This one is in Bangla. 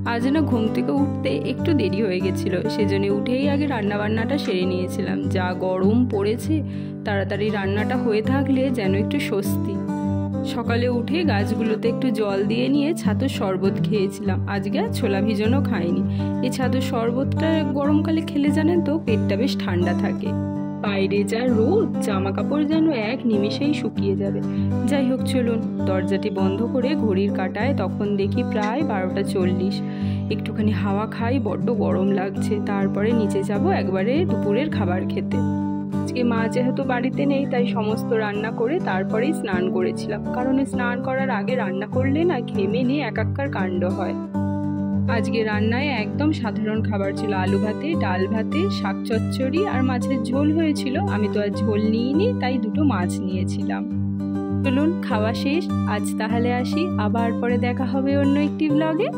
আজ না ঘুম থেকে উঠতে একটু দেরি হয়ে গেছিলো, সেজন্য উঠেই আগে রান্নাবান্নাটা সেরে নিয়েছিলাম। যা গরম পড়েছে, তাড়াতাড়ি রান্নাটা হয়ে থাকলে যেন একটু স্বস্তি। সকালে উঠে গাছগুলোতে একটু জল দিয়ে নিয়ে ছাতুর শরবত খেয়েছিলাম। আজকে আর ছোলা ভিজানো খাইনি। এই ছাতুর শরবতটা গরমকালে খেলে জানেন তো পেটটা বেশ ঠান্ডা থাকে। বাইরে যা রোদ, জামা কাপড় যেন এক নিমেষেই শুকিয়ে যাবে। যাই হোক, চলুন দরজাটি বন্ধ করে ঘড়ির কাঁটায় তখন দেখি প্রায় 12টা 40। একটুখানি হাওয়া খাই, বড্ড গরম লাগছে। তারপরে নিচে যাব একবারে দুপুরের খাবার খেতে। আজকে মা যেহেতু বাড়িতে নেই, তাই সমস্ত রান্না করে তারপরেই স্নান করেছিলাম, কারণ স্নান করার আগে রান্না করলে না ঘেমে নিয়ে একাকার কাণ্ড হয়। আজকে রান্নায় একদম সাধারণ খাবার ছিল, আলু ভাতে, ডাল ভাতে, শাক চচ্চড়ি আর মাছের ঝোল হয়েছিল। আমি তো আর ঝোল নিইনি, তাই দুটো মাছ নিয়েছিলাম। চলুন খাওয়া শেষ, আজ তাহলে আসি, আবার পরে দেখা হবে অন্য একটি ব্লগে।